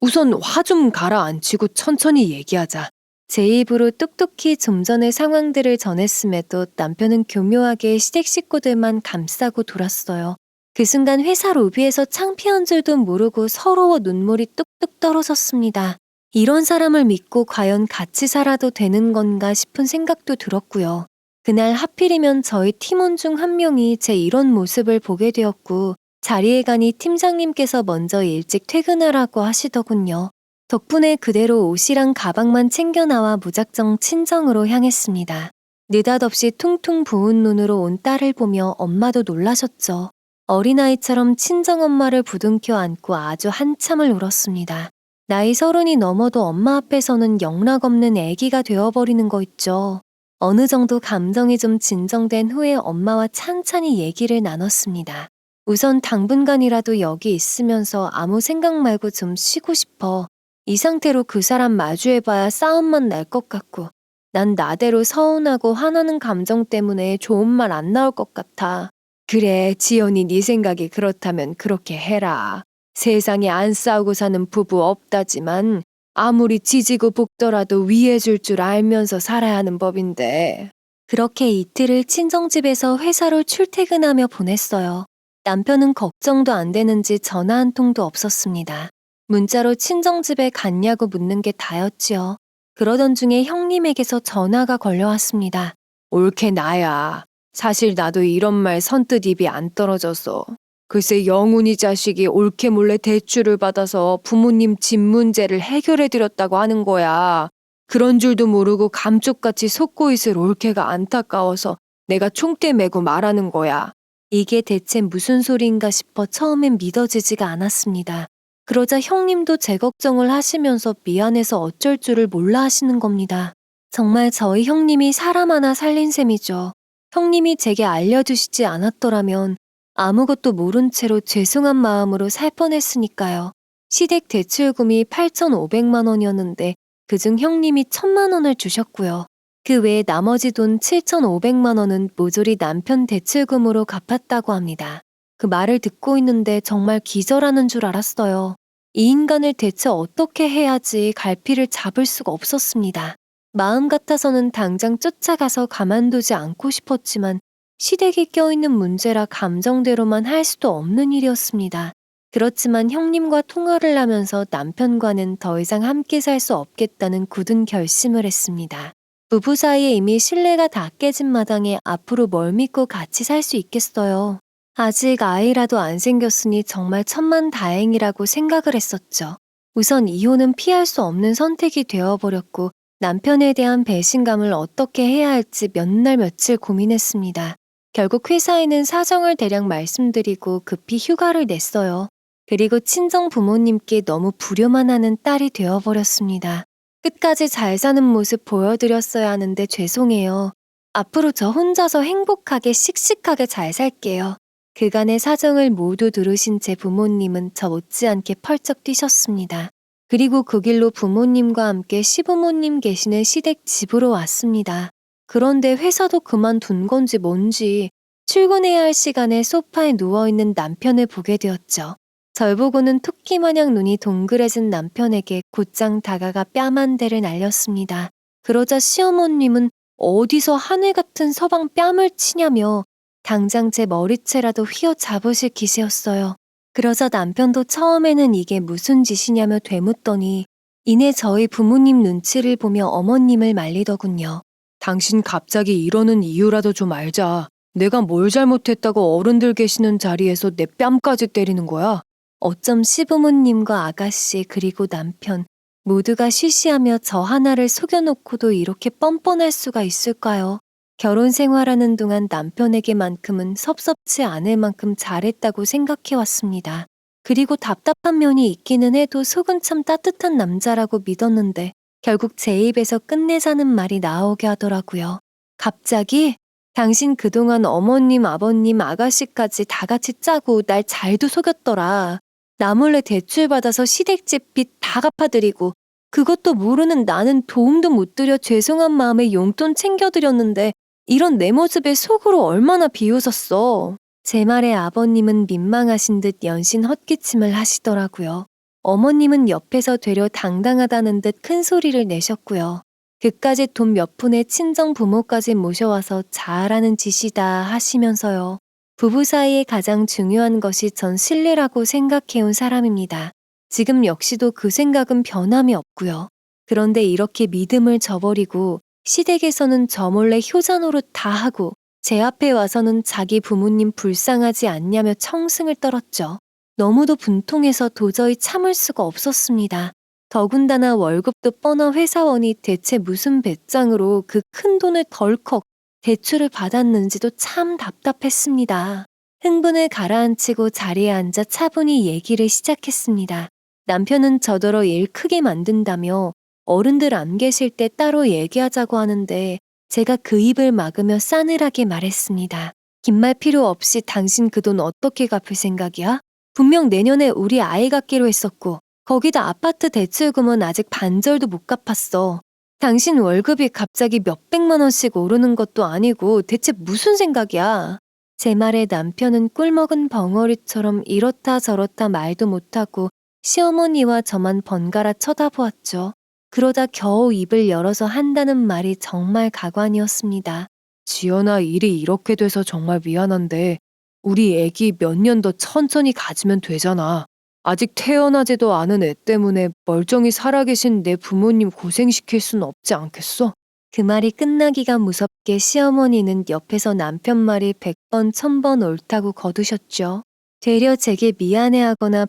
우선 화 좀 가라앉히고 천천히 얘기하자. 제 입으로 똑똑히 좀 전의 상황들을 전했음에도 남편은 교묘하게 시댁 식구들만 감싸고 돌았어요. 그 순간 회사 로비에서 창피한 줄도 모르고 서러워 눈물이 뚝뚝 떨어졌습니다. 이런 사람을 믿고 과연 같이 살아도 되는 건가 싶은 생각도 들었고요. 그날 하필이면 저희 팀원 중 한 명이 제 이런 모습을 보게 되었고 자리에 가니 팀장님께서 먼저 일찍 퇴근하라고 하시더군요. 덕분에 그대로 옷이랑 가방만 챙겨 나와 무작정 친정으로 향했습니다. 느닷없이 퉁퉁 부은 눈으로 온 딸을 보며 엄마도 놀라셨죠. 어린아이처럼 친정엄마를 부둥켜 안고 아주 한참을 울었습니다. 나이 30이 넘어도 엄마 앞에서는 영락없는 애기가 되어버리는 거 있죠. 어느 정도 감정이 좀 진정된 후에 엄마와 찬찬히 얘기를 나눴습니다. 우선 당분간이라도 여기 있으면서 아무 생각 말고 좀 쉬고 싶어. 이 상태로 그 사람 마주해봐야 싸움만 날 것 같고 난 나대로 서운하고 화나는 감정 때문에 좋은 말 안 나올 것 같아. 그래, 지연이 네 생각이 그렇다면 그렇게 해라. 세상에 안 싸우고 사는 부부 없다지만 아무리 지지고 볶더라도 위해줄 줄 알면서 살아야 하는 법인데. 그렇게 이틀을 친정집에서 회사로 출퇴근하며 보냈어요. 남편은 걱정도 안 되는지 전화 한 통도 없었습니다. 문자로 친정집에 갔냐고 묻는 게 다였지요. 그러던 중에 형님에게서 전화가 걸려왔습니다. 옳게 나야. 사실 나도 이런 말 선뜻 입이 안 떨어져서. 글쎄 영훈이 자식이 옳게 몰래 대출을 받아서 부모님 집 문제를 해결해드렸다고 하는 거야. 그런 줄도 모르고 감쪽같이 속고 있을 옳게가 안타까워서 내가 총대 메고 말하는 거야. 이게 대체 무슨 소리인가 싶어 처음엔 믿어지지가 않았습니다. 그러자 형님도 제 걱정을 하시면서 미안해서 어쩔 줄을 몰라 하시는 겁니다. 정말 저희 형님이 사람 하나 살린 셈이죠. 형님이 제게 알려주시지 않았더라면 아무것도 모른 채로 죄송한 마음으로 살 뻔했으니까요. 시댁 대출금이 8,500만 원이었는데 그중 형님이 1,000만 원을 주셨고요. 그 외에 나머지 돈 7,500만 원은 모조리 남편 대출금으로 갚았다고 합니다. 그 말을 듣고 있는데 정말 기절하는 줄 알았어요. 이 인간을 대체 어떻게 해야지 갈피를 잡을 수가 없었습니다. 마음 같아서는 당장 쫓아가서 가만두지 않고 싶었지만 시댁이 껴있는 문제라 감정대로만 할 수도 없는 일이었습니다. 그렇지만 형님과 통화를 하면서 남편과는 더 이상 함께 살 수 없겠다는 굳은 결심을 했습니다. 부부 사이에 이미 신뢰가 다 깨진 마당에 앞으로 뭘 믿고 같이 살 수 있겠어요. 아직 아이라도 안 생겼으니 정말 천만다행이라고 생각을 했었죠. 우선 이혼은 피할 수 없는 선택이 되어버렸고 남편에 대한 배신감을 어떻게 해야 할지 몇 날 며칠 고민했습니다. 결국 회사에는 사정을 대략 말씀드리고 급히 휴가를 냈어요. 그리고 친정 부모님께 너무 불효만 하는 딸이 되어버렸습니다. 끝까지 잘 사는 모습 보여드렸어야 하는데 죄송해요. 앞으로 저 혼자서 행복하게 씩씩하게 잘 살게요. 그간의 사정을 모두 들으신 제 부모님은 저 못지않게 펄쩍 뛰셨습니다. 그리고 그 길로 부모님과 함께 시부모님 계시는 시댁 집으로 왔습니다. 그런데 회사도 그만둔 건지 뭔지 출근해야 할 시간에 소파에 누워있는 남편을 보게 되었죠. 절 보고는 토끼마냥 눈이 동그래진 남편에게 곧장 다가가 뺨 한 대를 날렸습니다. 그러자 시어머님은 어디서 하늘 같은 서방 뺨을 치냐며 당장 제 머리채라도 휘어잡으실 기세였어요. 그러자 남편도 처음에는 이게 무슨 짓이냐며 되묻더니 이내 저희 부모님 눈치를 보며 어머님을 말리더군요. 당신 갑자기 이러는 이유라도 좀 알자. 내가 뭘 잘못했다고 어른들 계시는 자리에서 내 뺨까지 때리는 거야? 어쩜 시부모님과 아가씨 그리고 남편 모두가 쉬쉬하며 저 하나를 속여놓고도 이렇게 뻔뻔할 수가 있을까요? 결혼 생활하는 동안 남편에게만큼은 섭섭치 않을 만큼 잘했다고 생각해왔습니다. 그리고 답답한 면이 있기는 해도 속은 참 따뜻한 남자라고 믿었는데 결국 제 입에서 끝내자는 말이 나오게 하더라고요. 갑자기 당신 그동안 어머님, 아버님, 아가씨까지 다 같이 짜고 날 잘도 속였더라. 나 몰래 대출받아서 시댁집 빚 다 갚아드리고 그것도 모르는 나는 도움도 못 드려 죄송한 마음에 용돈 챙겨드렸는데 이런 내 모습에 속으로 얼마나 비웃었어. 제 말에 아버님은 민망하신 듯 연신 헛기침을 하시더라고요. 어머님은 옆에서 되려 당당하다는 듯 큰 소리를 내셨고요. 그까짓 돈 몇 푼에 친정 부모까지 모셔와서 잘하는 짓이다 하시면서요. 부부 사이에 가장 중요한 것이 전 신뢰라고 생각해온 사람입니다. 지금 역시도 그 생각은 변함이 없고요. 그런데 이렇게 믿음을 저버리고 시댁에서는 저 몰래 효자 노릇 다 하고 제 앞에 와서는 자기 부모님 불쌍하지 않냐며 청승을 떨었죠. 너무도 분통해서 도저히 참을 수가 없었습니다. 더군다나 월급도 뻔한 회사원이 대체 무슨 배짱으로 그 큰 돈을 덜컥 대출을 받았는지도 참 답답했습니다. 흥분을 가라앉히고 자리에 앉아 차분히 얘기를 시작했습니다. 남편은 저더러 일 크게 만든다며 어른들 안 계실 때 따로 얘기하자고 하는데 제가 그 입을 막으며 싸늘하게 말했습니다. 긴 말 필요 없이 당신 그 돈 어떻게 갚을 생각이야? 분명 내년에 우리 아이 갖기로 했었고 거기다 아파트 대출금은 아직 반절도 못 갚았어. 당신 월급이 갑자기 몇백만 원씩 오르는 것도 아니고 대체 무슨 생각이야? 제 말에 남편은 꿀먹은 벙어리처럼 이렇다 저렇다 말도 못하고 시어머니와 저만 번갈아 쳐다보았죠. 그러다 겨우 입을 열어서 한다는 말이 정말 가관이었습니다. 지연아, 일이 이렇게 돼서 정말 미안한데 우리 애기 몇 년 더 천천히 가지면 되잖아. 아직 태어나지도 않은 애 때문에 멀쩡히 살아계신 내 부모님 고생시킬 순 없지 않겠어? 그 말이 끝나기가 무섭게 시어머니는 옆에서 남편 말이 100번 1000번 옳다고 거두셨죠. 되려 제게 미안해하거나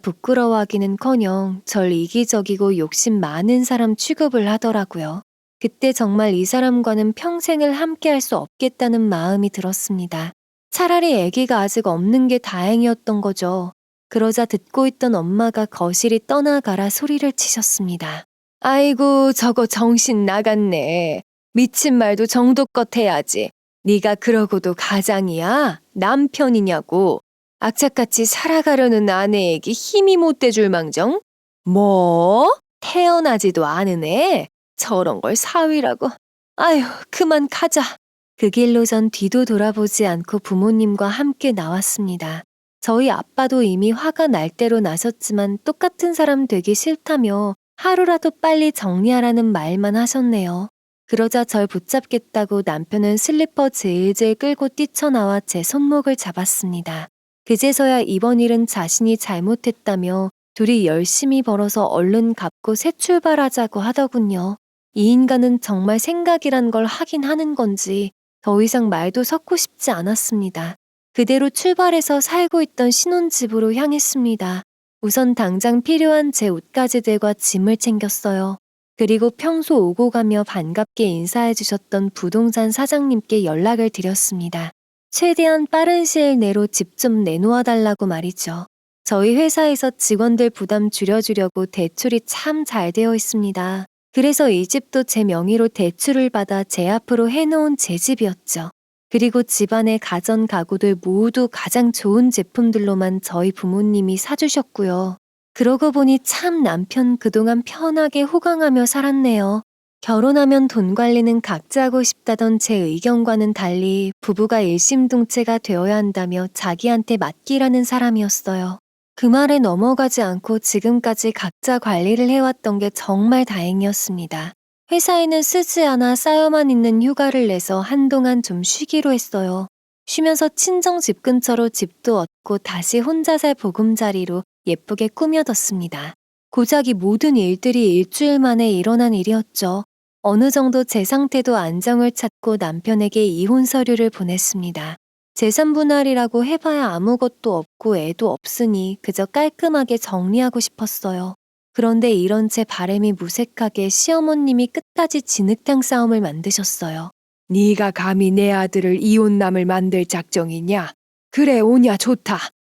부끄러워하기는커녕 절 이기적이고 욕심 많은 사람 취급을 하더라고요. 그때 정말 이 사람과는 평생을 함께할 수 없겠다는 마음이 들었습니다. 차라리 아기가 아직 없는 게 다행이었던 거죠. 그러자 듣고 있던 엄마가 거실이 떠나가라 소리를 치셨습니다. 아이고, 저거 정신 나갔네. 미친 말도 정도껏 해야지. 네가 그러고도 가장이야? 남편이냐고. 악착같이 살아가려는 아내에게 힘이 못 대줄 망정? 뭐? 태어나지도 않은 애? 저런 걸 사위라고. 아휴, 그만 가자. 그 길로 전 뒤도 돌아보지 않고 부모님과 함께 나왔습니다. 저희 아빠도 이미 화가 날 대로 나셨지만 똑같은 사람 되기 싫다며 하루라도 빨리 정리하라는 말만 하셨네요. 그러자 절 붙잡겠다고 남편은 슬리퍼 질질 끌고 뛰쳐나와 제 손목을 잡았습니다. 그제서야 이번 일은 자신이 잘못했다며 둘이 열심히 벌어서 얼른 갚고 새 출발하자고 하더군요. 이 인간은 정말 생각이란 걸 하긴 하는 건지 더 이상 말도 섞고 싶지 않았습니다. 그대로 출발해서 살고 있던 신혼집으로 향했습니다. 우선 당장 필요한 제 옷가지들과 짐을 챙겼어요. 그리고 평소 오고 가며 반갑게 인사해 주셨던 부동산 사장님께 연락을 드렸습니다. 최대한 빠른 시일 내로 집 좀 내놓아 달라고 말이죠. 저희 회사에서 직원들 부담 줄여주려고 대출이 참 잘 되어 있습니다. 그래서 이 집도 제 명의로 대출을 받아 제 앞으로 해놓은 제 집이었죠. 그리고 집안의 가전 가구들 모두 가장 좋은 제품들로만 저희 부모님이 사주셨고요. 그러고 보니 참 남편 그동안 편하게 호강하며 살았네요. 결혼하면 돈 관리는 각자 하고 싶다던 제 의견과는 달리 부부가 일심동체가 되어야 한다며 자기한테 맡기라는 사람이었어요. 그 말에 넘어가지 않고 지금까지 각자 관리를 해왔던 게 정말 다행이었습니다. 회사에는 쓰지 않아 쌓여만 있는 휴가를 내서 한동안 좀 쉬기로 했어요. 쉬면서 친정 집 근처로 집도 얻고 다시 혼자 살 보금자리로 예쁘게 꾸며뒀습니다. 고작 이 모든 일들이 일주일 만에 일어난 일이었죠. 어느 정도 제 상태도 안정을 찾고 남편에게 이혼 서류를 보냈습니다. 재산 분할이라고 해봐야 아무것도 없고 애도 없으니 그저 깔끔하게 정리하고 싶었어요. 그런데 이런 제 바람이 무색하게 시어머님이 끝까지 진흙탕 싸움을 만드셨어요. 네가 감히 내 아들을 이혼남을 만들 작정이냐? 그래, 오냐 좋다.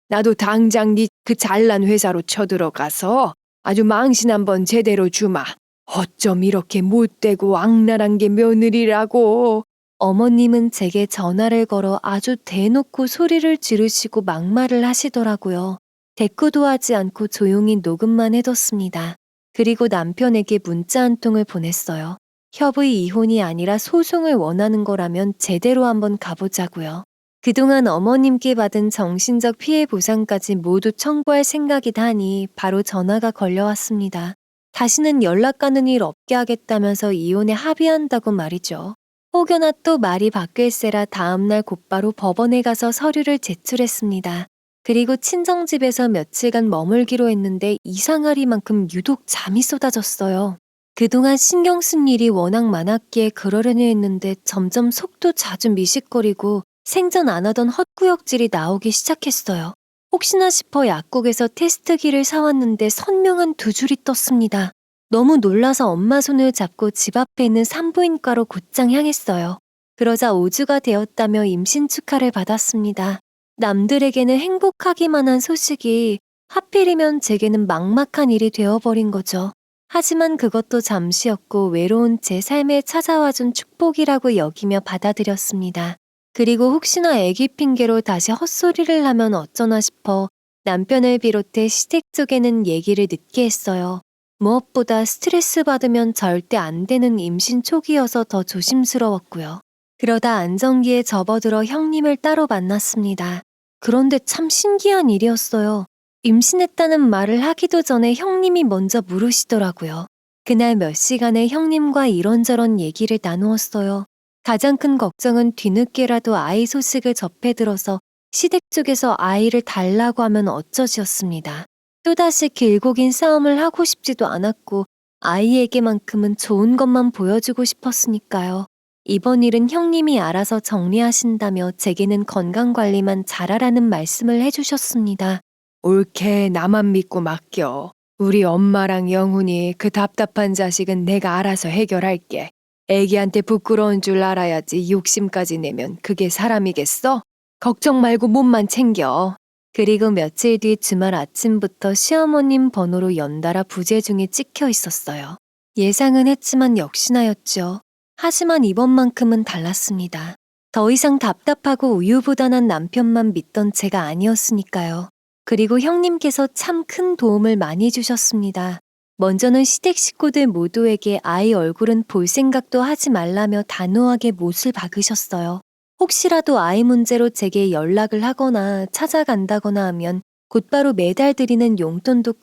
나도 당장 네 그 잘난 회사로 쳐들어가서 아주 망신 한번 제대로 주마. 어쩜 이렇게 못되고 악랄한 게 며느리라고. 어머님은 제게 전화를 걸어 아주 대놓고 소리를 지르시고 막말을 하시더라고요. 대꾸도 하지 않고 조용히 녹음만 해뒀습니다. 그리고 남편에게 문자 한 통을 보냈어요. 협의 이혼이 아니라 소송을 원하는 거라면 제대로 한번 가보자고요. 그동안 어머님께 받은 정신적 피해 보상까지 모두 청구할 생각이다 하니 바로 전화가 걸려왔습니다. 다시는 연락 가는 일 없게 하겠다면서 이혼에 합의한다고 말이죠. 혹여나 또 말이 바뀔세라 다음날 곧바로 법원에 가서 서류를 제출했습니다. 그리고 친정집에서 며칠간 머물기로 했는데 이상하리만큼 유독 잠이 쏟아졌어요. 그동안 신경 쓴 일이 워낙 많았기에 그러려니 했는데 점점 속도 자주 미식거리고 생전 안 하던 헛구역질이 나오기 시작했어요. 혹시나 싶어 약국에서 테스트기를 사왔는데 선명한 두 줄이 떴습니다. 너무 놀라서 엄마 손을 잡고 집 앞에 있는 산부인과로 곧장 향했어요. 그러자 5주가 되었다며 임신 축하를 받았습니다. 남들에게는 행복하기만 한 소식이 하필이면 제게는 막막한 일이 되어버린 거죠. 하지만 그것도 잠시였고 외로운 제 삶에 찾아와준 축복이라고 여기며 받아들였습니다. 그리고 혹시나 아기 핑계로 다시 헛소리를 하면 어쩌나 싶어 남편을 비롯해 시댁 쪽에는 얘기를 늦게 했어요. 무엇보다 스트레스 받으면 절대 안 되는 임신 초기여서 더 조심스러웠고요. 그러다 안정기에 접어들어 형님을 따로 만났습니다. 그런데 참 신기한 일이었어요. 임신했다는 말을 하기도 전에 형님이 먼저 물으시더라고요. 그날 몇 시간에 형님과 이런저런 얘기를 나누었어요. 가장 큰 걱정은 뒤늦게라도 아이 소식을 접해 들어서 시댁 쪽에서 아이를 달라고 하면 어쩌지였습니다. 또다시 길고 긴 싸움을 하고 싶지도 않았고 아이에게만큼은 좋은 것만 보여주고 싶었으니까요. 이번 일은 형님이 알아서 정리하신다며 제게는 건강관리만 잘하라는 말씀을 해주셨습니다. 옳게 나만 믿고 맡겨. 우리 엄마랑 영훈이 그 답답한 자식은 내가 알아서 해결할게. 애기한테 부끄러운 줄 알아야지 욕심까지 내면 그게 사람이겠어? 걱정 말고 몸만 챙겨. 그리고 며칠 뒤 주말 아침부터 시어머님 번호로 연달아 부재중에 찍혀 있었어요. 예상은 했지만 역시나였죠. 하지만 이번만큼은 달랐습니다. 더 이상 답답하고 우유부단한 남편만 믿던 제가 아니었으니까요. 그리고 형님께서 참 큰 도움을 많이 주셨습니다. 먼저는 시댁 식구들 모두에게 아이 얼굴은 볼 생각도 하지 말라며 단호하게 못을 박으셨어요. 혹시라도 아이 문제로 제게 연락을 하거나 찾아간다거나 하면 곧바로 매달 드리는 용돈도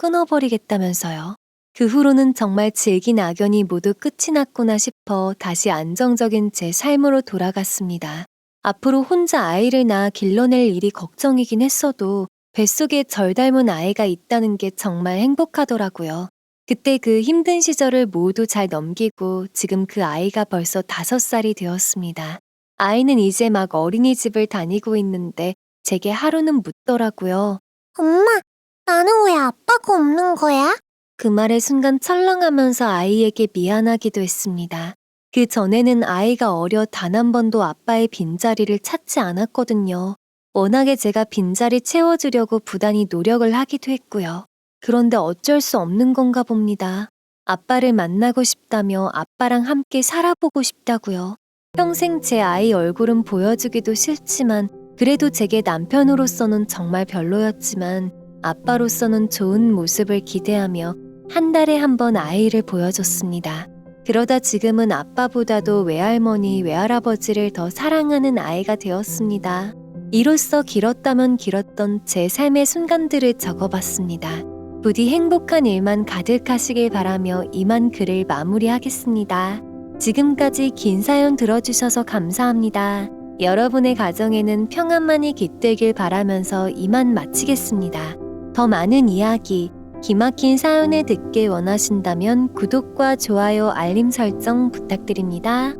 끊어버리겠다면서요. 그 후로는 정말 질긴 악연이 모두 끝이 났구나 싶어 다시 안정적인 제 삶으로 돌아갔습니다. 앞으로 혼자 아이를 낳아 길러낼 일이 걱정이긴 했어도 뱃속에 절 닮은 아이가 있다는 게 정말 행복하더라고요. 그때 그 힘든 시절을 모두 잘 넘기고 지금 그 아이가 벌써 5살이 되었습니다. 아이는 이제 막 어린이집을 다니고 있는데 제게 하루는 묻더라고요. 엄마, 나는 왜 아빠가 없는 거야? 그 말에 순간 철렁하면서 아이에게 미안하기도 했습니다. 그 전에는 아이가 어려 단 한 번도 아빠의 빈자리를 찾지 않았거든요. 워낙에 제가 빈자리 채워주려고 부단히 노력을 하기도 했고요. 그런데 어쩔 수 없는 건가 봅니다. 아빠를 만나고 싶다며 아빠랑 함께 살아보고 싶다고요. 평생 제 아이 얼굴은 보여주기도 싫지만 그래도 제게 남편으로서는 정말 별로였지만 아빠로서는 좋은 모습을 기대하며 한 달에 한 번 아이를 보여줬습니다. 그러다 지금은 아빠보다도 외할머니, 외할아버지를 더 사랑하는 아이가 되었습니다. 이로써 길었다면 길었던 제 삶의 순간들을 적어봤습니다. 부디 행복한 일만 가득하시길 바라며 이만 글을 마무리하겠습니다. 지금까지 긴 사연 들어주셔서 감사합니다. 여러분의 가정에는 평안만이 깃들길 바라면서 이만 마치겠습니다. 더 많은 이야기, 기막힌 사연을 듣길 원하신다면 구독과 좋아요, 알림 설정 부탁드립니다.